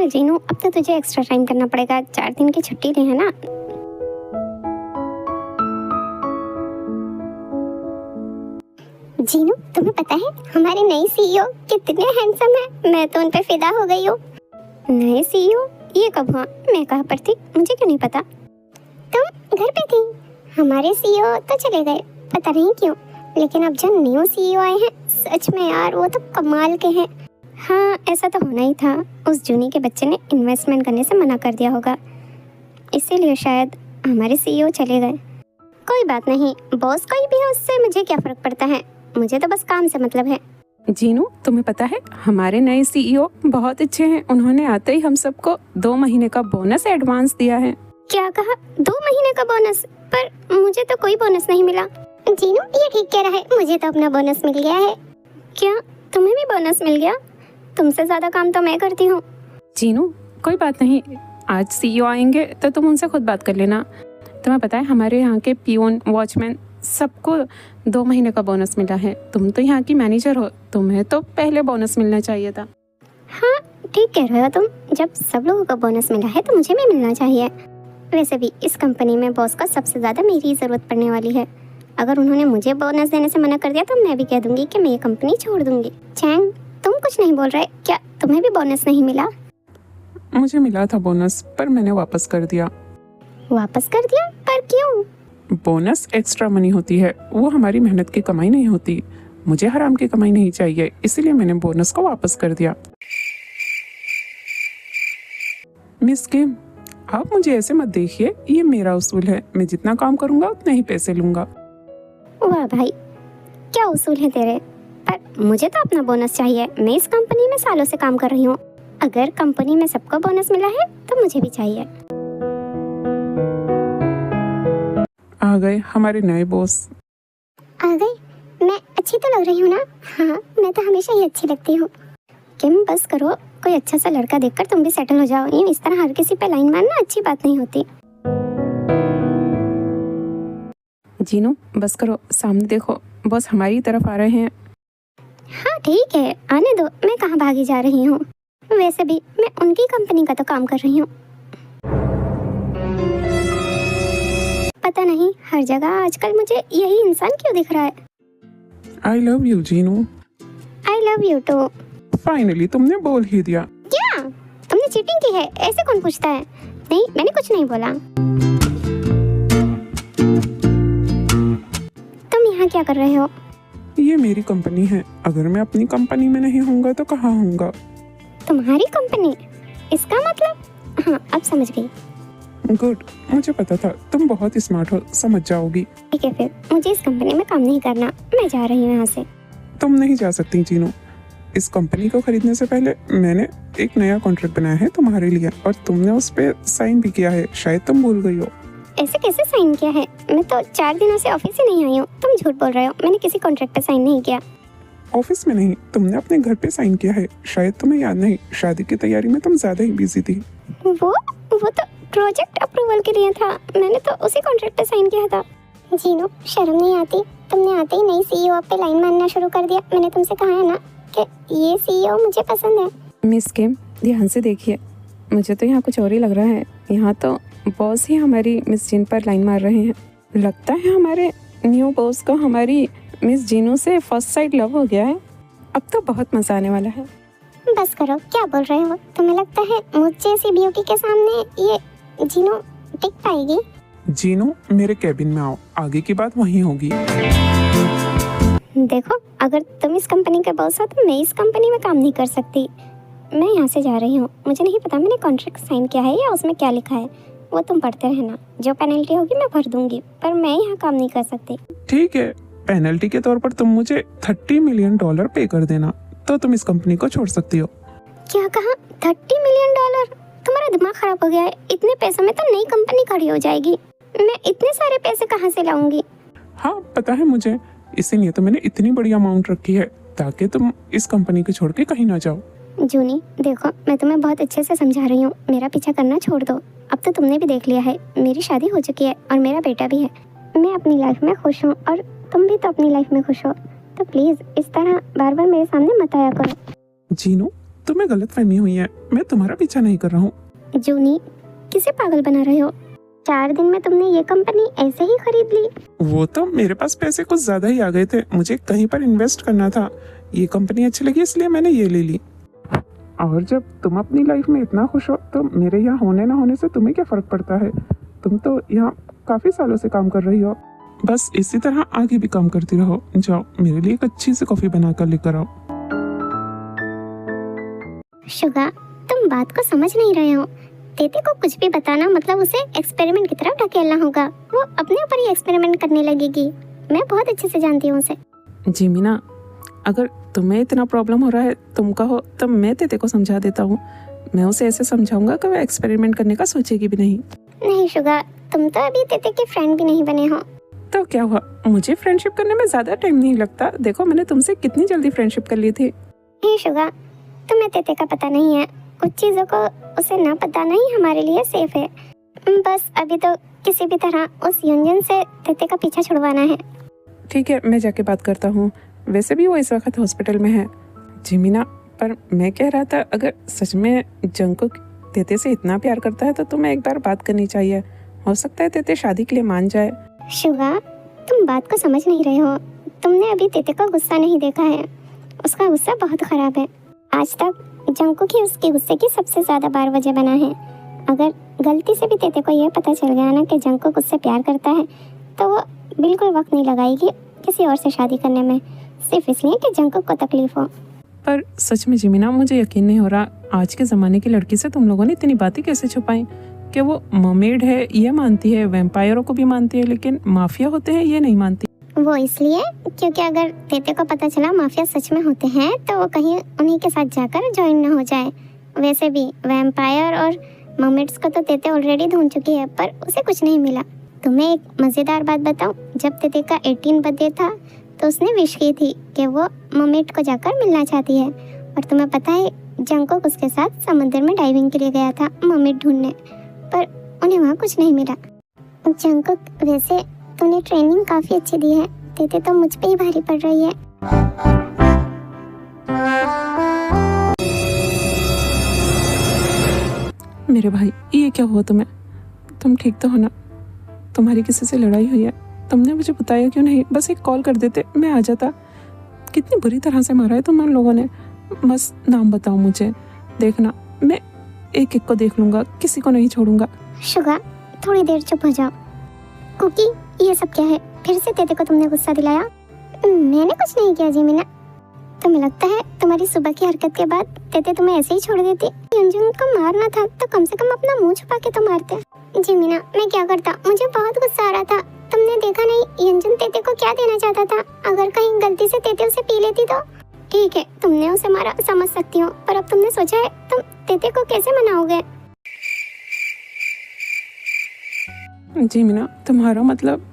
जीनू, अब तो तुझे एक्स्ट्रा टाइम करना पड़ेगा, 4 दिन की छुट्टी ली है ना। जीनू, तुम्हें पता है हमारे नए सीईओ कितने हैंडसम हैं? मैं तो उन पे फिदा हो गई हूँ। नए सीईओ? ये कब हुआ? मैं कहाँ पर थी, मुझे क्यों नहीं पता? तुम घर पे थी। हमारे सीईओ तो चले गए, पता नहीं क्यों, लेकिन अब जो न्यू सीईओ आए हैं, सच में यार वो तो कमाल के हैं। हाँ, ऐसा तो होना ही था। उस जूनी के बच्चे ने इन्वेस्टमेंट करने से मना कर दिया होगा, इसीलिए शायद हमारे सीईओ चले गए। कोई बात नहीं, बॉस कोई भी हो, उससे मुझे क्या फर्क पड़ता है, मुझे तो बस काम से मतलब है। जीनू, तुम्हें पता है हमारे नए सीईओ बहुत अच्छे हैं। उन्होंने आते ही हम सबको 2 महीने का बोनस एडवांस दिया है। क्या कहा? 2 महीने का बोनस? पर मुझे तो कोई बोनस नहीं मिला। जीनू, ये ठीक कह रहा है, मुझे तो अपना बोनस मिल गया है। क्या तुम्हें भी बोनस मिल गया? तुमसे ज्यादा काम तो मैं करती हूँ। जीनू, कोई बात नहीं, आज सीईओ आएंगे तो तुम उनसे खुद बात कर लेना। तुम्हें पता है हमारे यहाँ के पियोन, वॉचमैन सबको 2 महीने का बोनस मिला है। तुम तो यहाँ की मैनेजर हो, तुम्हें तो पहले बोनस मिलना चाहिए था। हाँ, ठीक कह रहे हो तुम, जब सब लोगों को बोनस मिला है तो मुझे भी मिलना चाहिए। वैसे भी इस कंपनी में बॉस का सबसे ज़्यादा मेरी ज़रूरत पड़ने वाली है। अगर उन्होंने मुझे बोनस देने से मना कर दिया तो मैं भी कह दूंगी कि मैं ये कंपनी छोड़ दूंगी। चैंग, तुम कुछ नहीं बोल रहे, क्या तुम्हें भी बोनस नहीं मिला? मुझे मिला था बोनस, पर मैंने वापस कर दिया। वापस कर दिया? पर क्यों? बोनस एक्स्ट्रा मनी होती है, वो हमारी मेहनत की कमाई नहीं होती। मुझे हराम की कमाई नहीं चाहिए, इसीलिए मैंने बोनस को वापस कर दिया। मिस किम, आप मुझे ऐसे मत देखिए, ये मेरा उसूल है। मैं जितना काम करूंगा उतना ही पैसे लूंगा। वाह भाई, क्या उसूल है तेरे। पर मुझे तो अपना बोनस चाहिए, मैं इस कंपनी में सालों से काम कर रही हूँ। अगर कंपनी में सबको बोनस मिला है तो मुझे भी चाहिए। आ गए हमारे नए बॉस। आ गई? मैं अच्छी तो लग रही हूँ ना? हाँ, मैं तो हमेशा ही अच्छी लगती हूँ। किम, बस करो, कोई अच्छा सा लड़का देखकर तुम भी सेटल हो जाओ। यूं इस तरह हर किसी पे लाइन मारना अच्छी बात नहीं होती। जीनू, बस करो, सामने देखो, बॉस हमारी तरफ आ रहे हैं। हाँ ठीक है, आने दो, मैं कहाँ भागी जा रही हूँ। वैसे भी मैं उनकी कंपनी का तो काम कर रही हूँ। पता नहीं हर जगह आजकल मुझे यही इंसान क्यों दिख रहा है। I love you Jeenu. I love you too. Finally तुमने बोल ही दिया। क्या तुमने चीटिंग की है? ऐसे कौन पूछता है? नहीं, मैंने कुछ नहीं बोला। तुम यहाँ क्या कर रहे हो? ये मेरी कंपनी है, अगर मैं अपनी कंपनी में नहीं होऊंगा तो कहाँ होऊंगा? तुम्हारी कंपनी? इसका मतलब? हाँ, अब समझ गई। गुड, मुझे पता था तुम बहुत स्मार्ट हो, समझ जाओगी। ठीक है, फिर मुझे इस कंपनी में काम नहीं करना, मैं जा रही हूँ यहाँ से। तुम नहीं जा सकती जीनू। इस कंपनी को खरीदने से पहले मैंने एक नया कॉन्ट्रैक्ट बनाया है तुम्हारे लिए, और तुमने उस पे साइन भी किया है, शायद तुम भूल गई हो। ऐसे कैसे साइन किया है? मैं तो 4 दिनों से ऑफिस ही नहीं आई हूँ। तुम झूठ बोल रहे हो, मैंने किसी कॉन्ट्रैक्ट पे साइन नहीं किया। ऑफिस में नहीं, तुमने अपने घर पे साइन किया है, शायद तुम्हें याद नहीं। शादी की तैयारी में तुम ज्यादा ही बिजी थी। वो तो प्रोजेक्ट अप्रूवल के लिए था, मैंने तो उसी कॉन्ट्रैक्ट पे साइन किया था। जीनू, शर्म नहीं आती? तुमने आते ही नई सीईओ पे लाइन मारना शुरू कर दिया। मैंने तुमसे कहा है ना कि ये सीईओ मुझे पसंद है। मिस किम, ध्यान से देखिए, मुझे तो यहाँ कुछ और ही लग रहा है। यहाँ तो बॉस ही हमारी मिस जिन पर लाइन मार रहे हैं। लगता है हमारे न्यू बॉस को हमारी मिस जीनू से फर्स्ट साइड लव हो गया है। अब तो बहुत मजा आने वाला है। बस करो, क्या बोल रहे हो? तुम्हें लगता है मुझ जैसी ब्यूटी के सामने ये जीनू टिक पाएगी? जीनू, मेरे कैबिन में आओ, आगे की बात वहीं होगी। देखो, अगर तुम इस कंपनी के बॉस हो तो मैं इस कंपनी में काम नहीं कर सकती। मैं यहाँ से जा रही हूँ। मुझे नहीं पता मैंने कॉन्ट्रैक्ट साइन किया है या उसमें क्या लिखा है, वो तुम पढ़ते रहना। जो पेनल्टी होगी मैं भर दूंगी, पर मैं यहाँ काम नहीं कर सकती। ठीक है, पेनल्टी के तौर पर तुम मुझे $30 मिलियन पे कर देना, तो तुम इस कंपनी को छोड़ सकती हो। क्या कहा? $30 मिलियन? तुम्हारा दिमाग खराब हो गया है? इतने पैसों में तो नई कंपनी खड़ी हो जाएगी। मैं इतने सारे पैसे कहाँ से लाऊंगी? हाँ पता है मुझे, इसीलिए तो मैंने इतनी बड़ी अमाउंट रखी है, ताकि तुम इस कंपनी को छोड़ के कहीं ना जाओ। जूनी, देखो, मैं तुम्हें बहुत अच्छे से समझा रही हूँ, मेरा पीछा करना छोड़ दो। अब तो तुमने भी देख लिया है, मेरी शादी हो चुकी है और मेरा बेटा भी है। मैं अपनी लाइफ में खुश हूँ और तुम भी तो अपनी लाइफ में खुश हो, तो प्लीज इस तरह बार बार मेरे सामने मत आया करो। जीनू, तुम्हें गलतफहमी हुई है, मैं तुम्हारा पीछा नहीं कर रहा हूँ। जूनी, किसे पागल बना रहे हो? 4 दिन में तुमने ये कंपनी ऐसे ही खरीद ली? वो तो मेरे पास पैसे कुछ ज्यादा ही आ गए थे, मुझे कहीं पर इन्वेस्ट करना था। ये कंपनी अच्छी लगी इसलिए मैंने ये ले ली। और जब तुम अपनी लाइफ में इतना खुश हो तो मेरे यहाँ होने ना होने से तुम्हें क्या फर्क पड़ता है? तुम तो यहाँ काफी सालों से काम कर रही हो, बस इसी तरह आगे भी काम करती रहो। जाओ, मेरे लिए एक अच्छी सी कॉफी बनाकर लेकर आओ। शुगा, तुम बात को समझ नहीं रहे हो। तेते को कुछ भी बताना मतलब उसे एक्सपेरिमेंट की तरफ ढकेलना होगा। वो अपने ऊपर ही एक्सपेरिमेंट करने लगेगी। मैं बहुत अच्छे से जानती हूँ उसे। जी मीना, अगर तुम्हें इतना प्रॉब्लम हो रहा है तुम कहो तो मैं तेते को समझा देता हूँ। मैं उसे ऐसे समझाऊंगा कि वो एक्सपेरिमेंट करने का सोचेगी भी नहीं। नहीं शुगा, तुम तो अभी तेते के फ्रेंड भी नहीं बने हो। तो क्या हुआ, मुझे फ्रेंडशिप करने में ज्यादा टाइम नहीं लगता। देखो मैंने तुमसे कितनी जल्दी फ्रेंडशिप कर ली थी। हे शुगा, तुम्हें तेते का पता नहीं है। कुछ चीजों को उसे ना बताना ही हमारे लिए सेफ है। बस अभी तो किसी भी तरह उस यूनियन से तेते का पीछा छुड़वाना है। ठीक है, मैं जाके बात करता हूँ। वैसे भी वो इस वक्त हॉस्पिटल में है। जी मीना, पर मैं कह रहा था अगर सच में जंकुक तेते से इतना प्यार करता है तो तुम्हें एक बार बात करनी चाहिए। हो सकता है तेते शादी के लिए मान जाए। शुगा, तुम बात को समझ नहीं रहे हो। तुमने अभी तेते का गुस्सा नहीं देखा है। उसका गुस्सा बहुत खराब है। आज तक जंकुक ही उसके गुस्से की सबसे ज्यादा बार वजह बना है। अगर गलती से भी तेते को यह पता चल गया ना कि जंकुक उससे प्यार करता है तो वो बिल्कुल वक्त नहीं लगाएगी किसी और से शादी करने में, सिर्फ इसलिए कि जंकुक को तकलीफ हो। पर सच में जिमिना, मुझे यकीन नहीं हो रहा आज के ज़माने की लड़की से तुम लोगों ने इतनी बातें कैसे छुपाई कि वो मर्मेड है ये मानती है, वैम्पायरों को भी मानती है, लेकिन माफिया होते हैं ये नहीं मानती। वो इसलिए क्योंकि अगर तेते को पता चला माफिया सच में होते हैं तो वो कहीं उन्हीं के साथ जाकर ज्वाइन न हो जाए। वैसे भी वैम्पायर और मर्मेड्स को तो तेते ऑलरेडी ढूंढ चुकी है, पर उसे कुछ नहीं मिला। तुम्हें एक मज़ेदार बात बताऊं, जब तेते का 18 बर्थडे था तो उसने विश की थी कि वो मर्मेड को जाकर मिलना चाहती है। और तुम्हें पता है जंकुक उसके साथ समुद्र में डाइविंग के लिए गया था मर्मेड ढूंढने, पर उन्हें वहाँ कुछ नहीं मिला। जंकुक, वैसे तूने ट्रेनिंग काफ़ी अच्छी दी है। तेते तो मुझ पे ही भारी पड़ रही है। मेरे भाई, ये क्या हुआ तुम्हें? तुम ठीक तो हो ना? तुम्हारी किसी से लड़ाई हुई है? तुमने मुझे बताया क्यों नहीं? बस एक कॉल कर देते, मैं आ जाता। कितनी बुरी तरह से मारा है तुम लोगों ने। बस नाम बताओ मुझे, देखना मैं एक एक को देख लूंगा, किसी को नहीं छोड़ूंगा। शुगा, थोड़ी देर चुप हो जाओ। कुकी, ये सब क्या है? फिर से तेते को तुमने गुस्सा दिलाया? मैंने कुछ नहीं किया जी मीना। तुम्हें लगता है तुम्हारी सुबह की हरकत के बाद तेते तुम्हें ऐसे ही छोड़ देती? यंजुन को मारना था तो कम से कम अपना मुंह छुपा के तो मारते। जी मीना, मैं क्या करता, मुझे बहुत गुस्सा आ रहा था। तुमने देखा नहीं यंजुन तेते को क्या देना चाहता था? अगर कहीं गलती से तेते उसे पी लेती तो? ठीक है, तुमने उसे मारा, समझ सकती हूँ, पर अब तुमने सोचा है तुम तेते को कैसे मनाओगे? जी मीना, तुम्हारा मतलब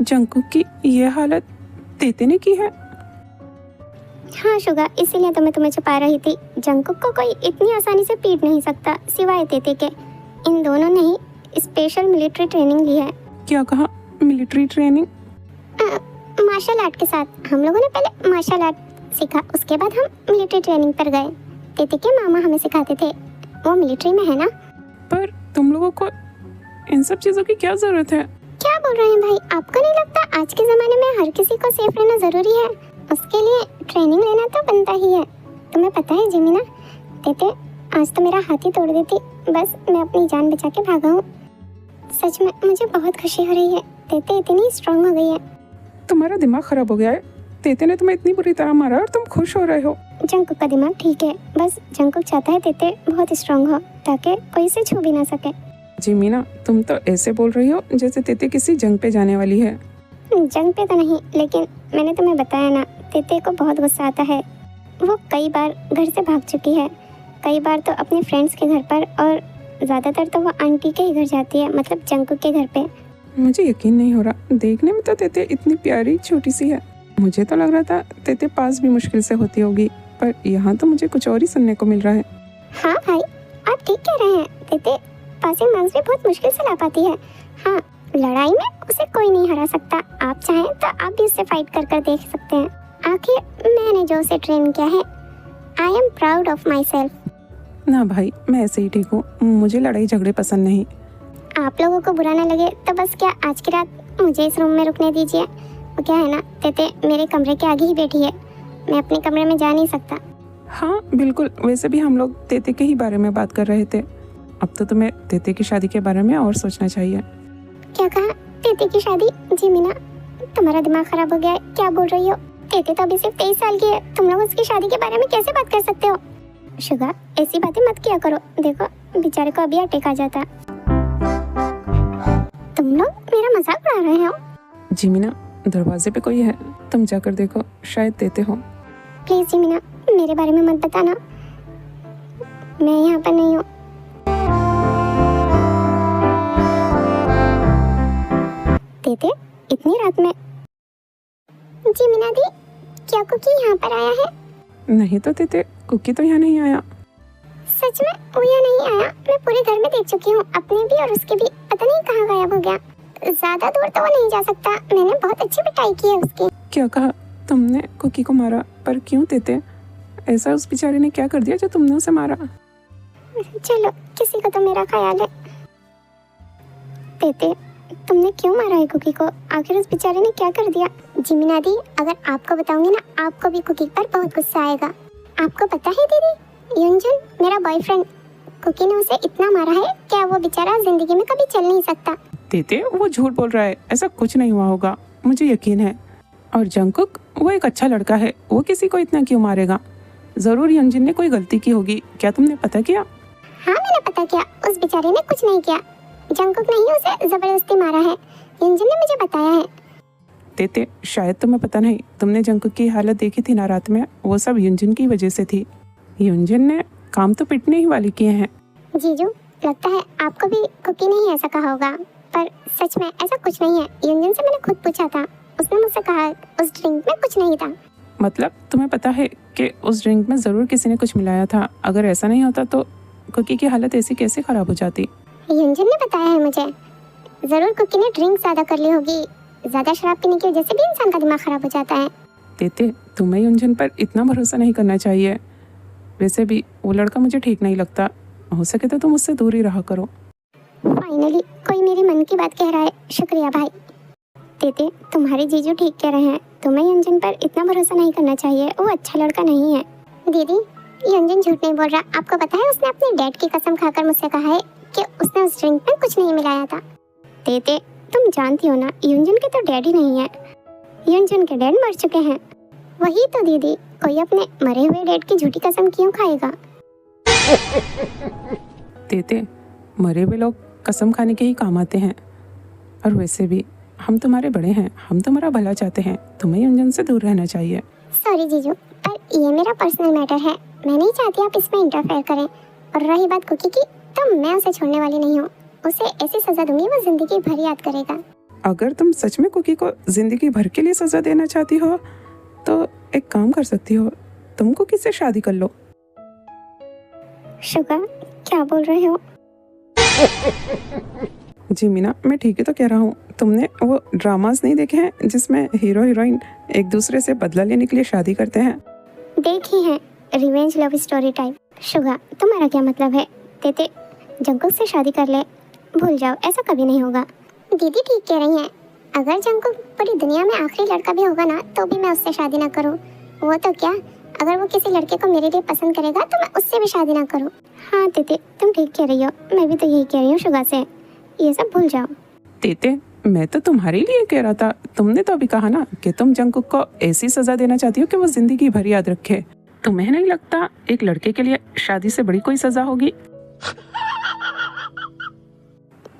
जंकुक की ये हालत तेते ने की है? हाँ शुगा, इसीलिए तो मैं तुम्हें छुपा रही थी। जंकुक को कोई इतनी आसानी से पीट नहीं सकता सिवाय तेते के। इन दोनों ने ही स्पेशल मिलिट्री ट्रेनिंग ली है। क्या कहा? Military training? मार्शल आर्ट के साथ। हम लोगों ने पहले मार्शल आर्ट सीखा, उसके बाद हम मिलिट्री ट्रेनिंग पर गए। तेते के मामा हमें सिखाते थे, वो मिलिट्री में है ना। पर तुम लोगों को इन सब चीजों की क्या जरूरत है? क्या बोल रहे हैं भाई? आपको नहीं लगता आज के जमाने में हर किसी को सेफ रहना जरूरी है? उसके लिए ट्रेनिंग लेना तो बनता ही है। तुम्हें पता है जिमिना, तेते आज तो मेरा हाथ ही तोड़ देती, बस मैं अपनी जान बचा के भागा हूँ। सच में मुझे बहुत खुशी हो रही है। तेते इतनी स्ट्रांग हो गई है। तुम्हारा दिमाग खराब हो गया है। तेते ने तुम्हें इतनी बुरी तरह मारा और तुम खुश हो रहे हो। जंकुक का दिमाग ठीक है, बस जंकुक चाहता है तेते बहुत स्ट्रांग हो ताकि कोई इसे छू भी ना सके। जी मीना, तुम तो ऐसे बोल रही हो जैसे तेते किसी जंग पे जाने वाली है। जंग पे तो नहीं, लेकिन मैंने तुम्हें बताया ना, तेते को बहुत गुस्सा आता है। वो कई बार घर से भाग चुकी है, कई बार तो अपने फ्रेंड्स के घर पर, और ज़्यादातर तो वो आंटी के ही घर जाती है, मतलब जंकुक के घर पे। मुझे यकीन नहीं हो रहा, देखने में तो तेते इतनी प्यारी छोटी सी है। मुझे तो लग रहा था तेते पास भी मुश्किल से होती होगी, पर यहाँ तो मुझे कुछ और ही सुनने को मिल रहा है। हाँ भाई, आप ठीक कह रहे हैं। तेते पासिंग मार्क्स भी बहुत मुश्किल से ला पाती है। हाँ, लड़ाई में उसे कोई नहीं हरा सकता। आप चाहें तो आप भी उससे फाइट कर कर देख सकते हैं। आखिर मैंने जो उसे ट्रेन किया है, I am proud of my self. ना भाई, मैं ऐसे ही ठीक हूँ, मुझे लड़ाई झगड़े पसंद नहीं। आप लोगों को बुरा ना लगे तो बस क्या आज की रात मुझे इस रूम में रुकने दीजिए। वो क्या है ना, तेते मेरे कमरे के आगे ही बैठी है, मैं अपने कमरे में जा नहीं सकता। हाँ बिल्कुल, वैसे भी हम लोग तेते के ही बारे में बात कर रहे थे। अब तो तुम्हें तेते की शादी के बारे में और सोचना चाहिए। क्या कहा? तेते की शादी? जी मीना, तुम्हारा दिमाग खराब हो गया है, क्या बोल रही हो? तेते तो अभी सिर्फ 23 साल की है, तुम लोग उसकी शादी के बारे में कैसे बात कर सकते हो? शुगा, ऐसी बातें मत किया करो, देखो बेचारे को अभी अटैक आ जाता। तुम लोग मेरा मजाक उड़ा रहे हो? जिमिना, दरवाजे पे कोई है, तुम जाकर देखो, शायद तेते हो। प्लीज जी मीना, मेरे बारे में मत बताना, मैं यहाँ पर नहीं हूँ। तेते, इतनी रात में? जी मीना दी, क्या कुकी यहाँ पर आया है? नहीं तो तेते, कुकी तो यहाँ नहीं आया। सच में वो यहाँ नहीं आया? मैं पूरे घर में देख चुकी हूँ, अपने भी और उसके भी, पता नहीं कहाँ गायब हो गया। ज्यादा दूर तो वो नहीं जा सकता, मैंने बहुत अच्छी पिटाई की है उसकी। क्या कहा? तुमने कुकी को मारा? पर क्यों तेते? ऐसा उस बेचारे ने क्या कर दिया जो तुमने उसे मारा? चलो, किसी को तो मेरा ख्याल है। तेते, तुमने क्यों मारा है कुकी को? आखिर उस बेचारे ने क्या कर दिया? जिमिना दी, अगर आपको बताऊंगी ना, आपको भी कुकी पर बहुत गुस्सा आएगा। आपको पता है दीदी, युंजुन मेरा बॉयफ्रेंड, कुकी ने उसे इतना मारा है, क्या वो बेचारा जिंदगी में कभी चल नहीं सकता। तेते, वो झूठ बोल रहा है, ऐसा कुछ नहीं हुआ होगा, मुझे यकीन है। और जंगकुक, वो एक अच्छा लड़का है, वो किसी को इतना क्यों मारेगा? जरूर युंजुन ने कोई गलती की होगी, क्या तुमने पता किया? हाँ मैंने पता किया, उस बेचारे ने कुछ नहीं किया, जंगकुक ने ही उसे जबरदस्ती मारा है, युंजुन ने मुझे बताया है। तेते, शायद तुम्हें पता नहीं, तुमने जंगकुक की हालत देखी थी ना रात में, वो सब युंजुन की वजह से थी। युंजुन ने काम तो पिटने ही वाले किए हैं। जीजू, लगता है आपको भी कुकी ने ही ऐसा कहा होगा, पर सच में ऐसा कुछ नहीं है। युंजुन से मैंने खुद पूछा था, उसने मुझसे कहा उस ड्रिंक में कुछ नहीं था। मतलब तुम्हें पता है कि उस ड्रिंक में जरूर किसी ने कुछ मिलाया था, अगर ऐसा नहीं होता तो कुकी की हालत ऐसी कैसे खराब हो जाती? युंजुन ने बताया है मुझे, जरूर कुकी ने ड्रिंक ज्यादा कर ली होगी, ज्यादा शराब पीने की वजह से भी इंसान का दिमाग खराब हो जाता है। तेते, तुम्हें युंजुन पर इतना भरोसा नहीं करना चाहिए। वैसे भी वो लड़का मुझे ठीक नहीं लगता, हो सके तो तुम उससे दूर ही रहा करो। फाइनली कोई मेरी मन की बात कह रहा है, शुक्रिया भाई। तेते, तुम्हारे जीजू ठीक कह रहे हैं, तुम्हें युंजुन पर इतना भरोसा नहीं करना चाहिए, वो अच्छा लड़का नहीं है। दीदी, युंजुन झूठ नहीं बोल रहा, आपको पता है उसने अपने डैड की कसम खाकर मुझसे कहा है कि उसने उस ड्रिंक में कुछ नहीं मिलाया था। तेते, तुम जानती हो ना, युंजुन के तो डैडी नहीं है, युंजुन के डैड मर चुके हैं। वही तो दीदी, कोई अपने मरे हुए डैड की झूठी कसम क्यों खाएगा? तेते, मरे हुए लोग कसम खाने के ही काम आते हैं, और वैसे भी हम तुम्हारे बड़े हैं, हम तुम्हारा भला चाहते हैं, तुम्हें युंजुन से दूर रहना चाहिए। सॉरी जीजू, पर ये मेरा पर्सनल मैटर है, मैं नहीं चाहती आप इसमें इंटरफेयर करें। और रही बात कुकी की, तो मैं उसे छोड़ने वाली नहीं हूँ, उसे ऐसी सजा दूंगी वो जिंदगी भर याद करेगा। अगर तुम सच में कुकी को जिंदगी भर के लिए सजा देना चाहती हो तो एक काम कर सकती हो, तुम कुकी से शादी कर लो। शुगा, क्या बोल रहे हो? जी मीना, मैं ठीक ही तो कह रहा हूँ। तुमने वो ड्रामास नहीं देखे हैं जिसमें हीरो हीरोइन एक दूसरे से बदला लेने के लिए शादी करते हैं? देखी है, revenge love story type. Suga, तुम्हारा क्या मतलब है? तेते जंकुक से शादी कर ले, भूल जाओ, ऐसा कभी नहीं होगा। दीदी ठीक कह रही हैं, अगर जंकुक पूरी दुनिया में आखिरी लड़का भी होगा ना, तो भी मैं उससे शादी ना करूँ। वो तो क्या, अगर वो किसी लड़के को मेरे लिए पसंद करेगा तो मैं उससे भी शादी ना करूँ। हाँ तेते, तुम ठीक कह रही हो, मैं भी तो यही कह रही हूँ शुगा से, ये सब भूल जाओ। तेते, मैं तो तुम्हारे लिए कह रहा था, तुमने तो अभी कहा ना कि तुम जंकुक को ऐसी सजा देना चाहती हो कि वो जिंदगी भर याद रखे। तुम्हें नहीं लगता एक लड़के के लिए शादी से बड़ी कोई सजा होगी?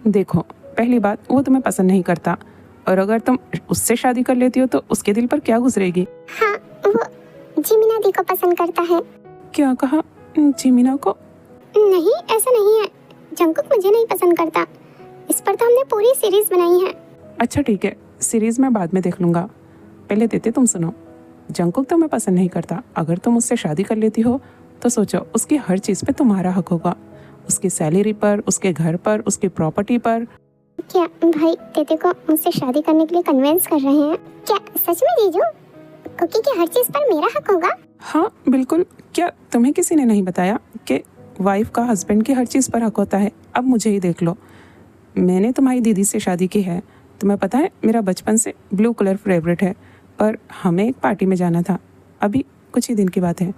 देखो, पहली बात, वो तुम्हें पसंद नहीं करता, और अगर तुम उससे शादी कर लेती हो तो उसके दिल पर क्या गुजरेगी? हाँ, वो जिमिना दी को पसंद करता है। क्या कहा? जिमिना को? नहीं, ऐसा नहीं है, जंकुक मुझे नहीं पसंद करता, इस पर तो हमने पूरी सीरीज बनाई है। अच्छा ठीक है, सीरीज में बाद में देख लूंगा, पहले तेते तुम सुनो। जंकुक तुम्हें पसंद नहीं करता, अगर तुम उससे शादी कर लेती हो तो सोचो उसकी हर चीज़ पे तुम्हारा हक होगा, उसकी सैलरी पर, उसके घर पर, उसकी प्रॉपर्टी पर। क्या भाई तेते को मुझसे शादी करने के लिए कन्विंस कर रहे हैं? क्या सच में जीजू? कुकी की हर चीज पर मेरा हक होगा? हाँ बिल्कुल। क्या तुम्हें किसी ने नहीं बताया कि वाइफ का हस्बैंड की हर चीज़ पर हक होता है? अब मुझे ही देख लो, मैंने तुम्हारी दीदी से शादी की है। तुम्हें पता है मेरा बचपन से ब्लू कलर फेवरेट है, पर हमें एक पार्टी में जाना था, अभी कुछ ही दिन की बात है,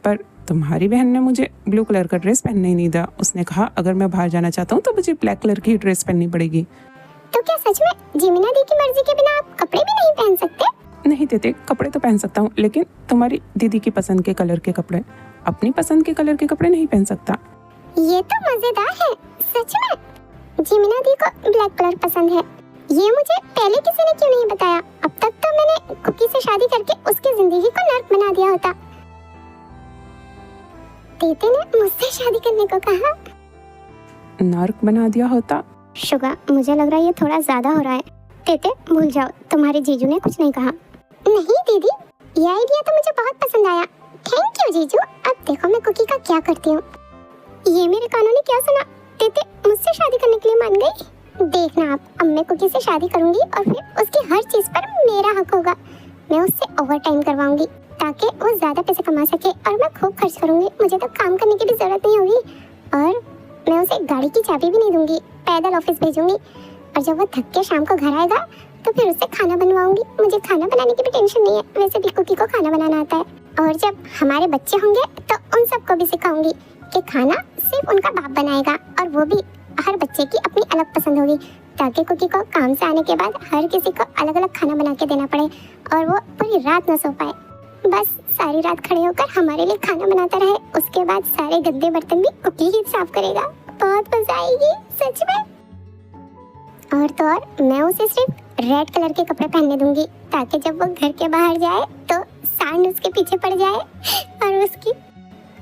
पर तुम्हारी बहन ने मुझे ब्लू कलर का ड्रेस पहनने ही नहीं दिया। उसने कहा अगर मैं बाहर जाना चाहता हूँ तो मुझे ब्लैक कलर की ड्रेस पहननी पड़ेगी। तो क्या सच में जिमिना दी की मर्जी के बिना आप कपड़े भी नहीं पहन सकते? नहीं देते, कपड़े तो पहन सकता हूँ, लेकिन तुम्हारी दीदी की पसंद के कलर के कपड़े, अपनी पसंद के कलर के कपड़े नहीं पहन सकता। ये तो मजेदार है। सच में जिमिना दी को ब्लैक कलर पसंद है, ये मुझे पहले किसी ने क्यों नहीं बताया? अब तक तो मैंने कुकी से शादी करके उसकी जिंदगी को नर्क बना दिया होता। तेते ने मुझसे शादी करने को कहा। नर्क बना दिया होता? शुगा, मुझे लग रहा है ये थोड़ा ज्यादा हो रहा है। तेते भूल जाओ, तुम्हारे जीजू ने कुछ नहीं कहा। नहीं दीदी, ये आइडिया तो मुझे बहुत पसंद आया। थैंक यू जीजू। अब देखो मैं कुकी का क्या करती हूँ। ये मेरे कानों ने क्या सुना? तेते मुझसे शादी करने के लिए मान गई। देखना आप, अब मैं कुकी से शादी करूंगी और फिर उसकी हर चीज पर मेरा हक होगा। मैं उससे ओवर टाइम करवाऊंगी ताकि वो ज्यादा पैसे कमा सके और मैं खूब खर्च करूंगी। मुझे तो काम करने की भी जरूरत नहीं होगी और मैं उसे गाड़ी की चाबी भी नहीं दूंगी, पैदल ऑफिस भेजूंगी। और जब वो थक के शाम को घर आएगा तो फिर उससे खाना बनवाऊंगी। मुझे खाना बनाने की भी टेंशन नहीं है, वैसे भी कुकी को खाना बनाना आता है। और जब हमारे बच्चे होंगे तो उन सबको भी सिखाऊंगी कि खाना सिर्फ उनका बाप बनाएगा और वो भी हर बच्चे की अपनी अलग पसंद होगी, ताकि कुकी को काम से आने के बाद हर किसी को अलग अलग खाना बना के देना पड़े और वो पूरी रात न सो पाए। बस सारी रात खड़े होकर हमारे लिए खाना बनाता रहे, उसके बाद सारे गंदे बर्तन भी कुकी ही साफ करेगा। बहुत मजा आएगी सच में। और तो और मैं उसे सिर्फ रेड कलर के कपड़े पहनने दूंगी ताकि जब वो घर के बाहर जाए तो सांड उसके पीछे पड़ जाए और उसकी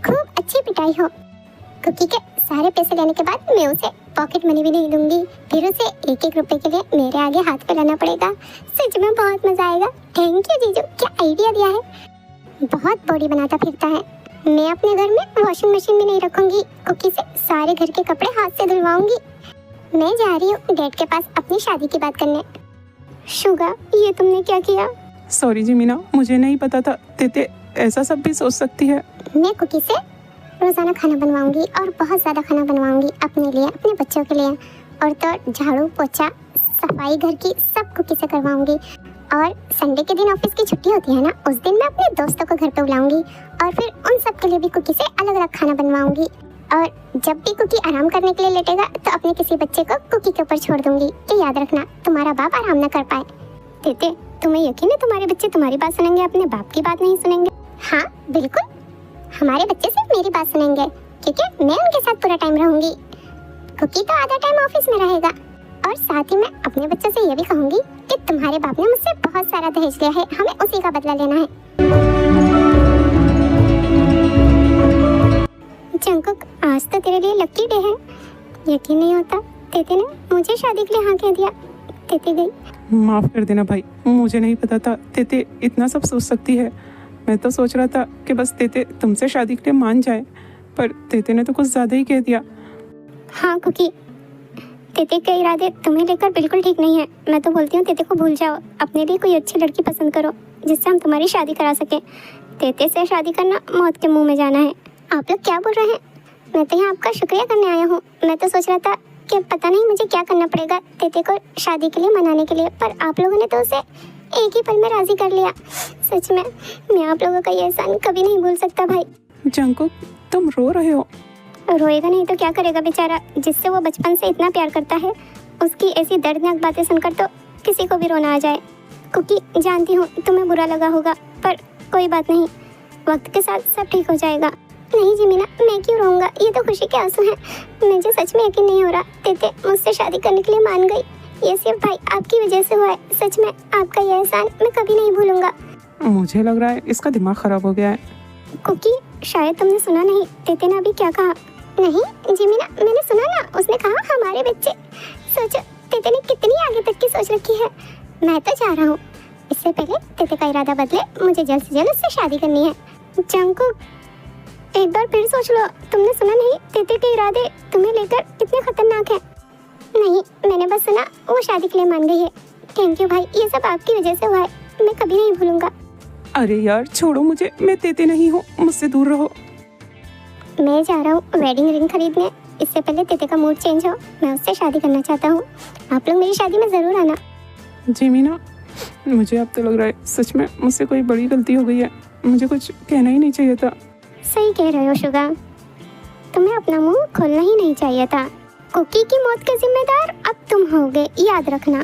खूब अच्छी पिटाई हो। कुकी के सारे पैसे लेने के बाद मैं उसे पॉकेट मनी भी नहीं दूंगी, फिर उसे एक एक रुपए के लिए मेरे आगे हाथ फैलाना पड़ेगा। सच में बहुत मजा आएगा। थैंक यू जीजू, क्या आइडिया दिया है। बहुत बॉडी बनाता फिरता है। मैं अपने घर में वॉशिंग मशीन भी नहीं रखूंगी, कुकी से सारे घर के कपड़े हाथ से धुलवाऊंगी। मैं जा रही हूँ डैड के पास अपनी शादी की बात करने। शुगा, ये तुमने क्या किया? सॉरी जी मीना, मुझे नहीं पता था तेते ऐसा सब भी सोच सकती है। मैं कुकी से रोजाना खाना बनवाऊंगी और बहुत ज्यादा खाना बनवाऊंगी अपने लिए, अपने बच्चों के लिए। और तो झाड़ू पोछा सफाई घर की सब कुकी से करवाऊंगी। और संडे के दिन ऑफिस की छुट्टी होती है ना, उस दिन मैं अपने दोस्तों को घर पे बुलाऊंगी और फिर उन सब के लिए भी कुकी से अलग अलग खाना बनवाऊंगी। और जब भी कुकी आराम करने के लिए लेटेगा तो अपने किसी बच्चे को कुकी के ऊपर छोड़ दूंगी कि याद रखना तुम्हारा बाप आराम ना कर पाए। तेते, तुम्हें यकीन है तुम्हारे बच्चे तुम्हारी बात सुनेंगे, अपने बाप की बात नहीं सुनेंगे? हाँ बिल्कुल, हमारे बच्चे सिर्फ मेरी बात सुनेंगे क्योंकि मैं उनके साथ पूरा टाइम रहूंगी। कुकी तो आधा टाइम ऑफिस में रहेगा। और साथ ही मैं अपने बच्चों से ये भी कहूंगी कि तुम्हारे बाप ने मुझसे बहुत सारा दहेज लिया है, हमें उसी का बदला लेना है। जंकुक, आज तो तेरे लिए लकी डे है। यकीन नहीं होता, तेते ने मुझे शादी के लिए हाँ कह दिया। तेते गई। माफ़ कर देना भाई, मुझे नहीं पता था तेते इतना सब सोच सकती है। मैं तो सोच रहा था कि बस तेते तुमसे शादी के लिए मान जाए, पर तेते ने तो कुछ ज़्यादा ही कह दिया। हाँ कुकी, तेते के इरादे तुम्हें लेकर बिल्कुल ठीक नहीं है। मैं तो बोलती हूँ तेते को भूल जाओ, अपने लिए कोई अच्छी लड़की पसंद करो जिससे हम तुम्हारी शादी करा सके। तेते से शादी करना मौत के मुंह में जाना है। आप लोग क्या बोल रहे हैं? मैं तो यहाँ आपका शुक्रिया करने आया हूँ। मैं तो सोच रहा था कि पता नहीं मुझे क्या करना पड़ेगा तेते को शादी के लिए मनाने के लिए, पर आप लोगों ने तो उसे एक ही पल में राजी कर लिया। सच में मैं आप लोगों का ये एहसान कभी नहीं भूल सकता भाई। जंकुक, तुम रो रहे हो? रोएगा नहीं तो क्या करेगा बेचारा, जिससे वो बचपन से इतना प्यार करता है। उसकी ऐसी दर्दनाक बातें सुनकर तो किसी को भी रोना आ जाए। क्योंकि जानती हूँ तुम्हें बुरा लगा होगा, पर कोई बात नहीं, वक्त के साथ सब ठीक हो जाएगा। नहीं जी मीना, मैं क्यों रोऊंगा, ये तो खुशी के आंसू हैं। मुझे सच में यकीन नहीं हो रहा तेते मुझसे शादी करने के लिए मान गई। ये सिर्फ भाई आपकी वजह से हुआ है। सच में आपका ये एहसान मैं कभी नहीं भूलूंगा। मुझे लग रहा है इसका दिमाग खराब हो गया है। कुकी, शायद तुमने सुना नहीं तेते ने अभी क्या कहा। नहीं जी मीना, मैंने सुना ना, उसने कहा हमारे बच्चे। सोचो तेते ने कितनी आगे तक की सोच रखी है। मैं तो जा रहा हूँ, इससे पहले तेते का इरादा बदले, मुझे जल्द से जल्द उससे शादी करनी है। जंकुक, एक बार फिर सोच लो, तुमने सुना नहीं तेते के इरादे तुम्हें लेकर कितने खतरनाक हैं। नहीं, मैंने बस सुना वो शादी के लिए मान गई है। थैंक यू भाई, ये सब आपकी वजह से हुआ है, मैं कभी नहीं भूलूंगा। अरे यार छोड़ो मुझे, मैं देते नहीं हूँ, मुझसे दूर रहो। मैं जा रहा हूँ वेडिंग रिंग खरीदने। इससे पहले तेते का मूड चेंज हो, मैं उससे शादी करना चाहता हूँ। आप लोग मेरी शादी में ज़रूर आना। जी मीना, मुझे अब तो लग रहा है सच में मुझसे कोई बड़ी गलती हो गई है। मुझे कुछ कहना ही नहीं चाहिए था। सही कह रहे हो शुगा, तुम्हें अपना मुंह खोलना ही नहीं चाहिए था। कुकी की मौत का जिम्मेदार अब तुम होगे, याद रखना।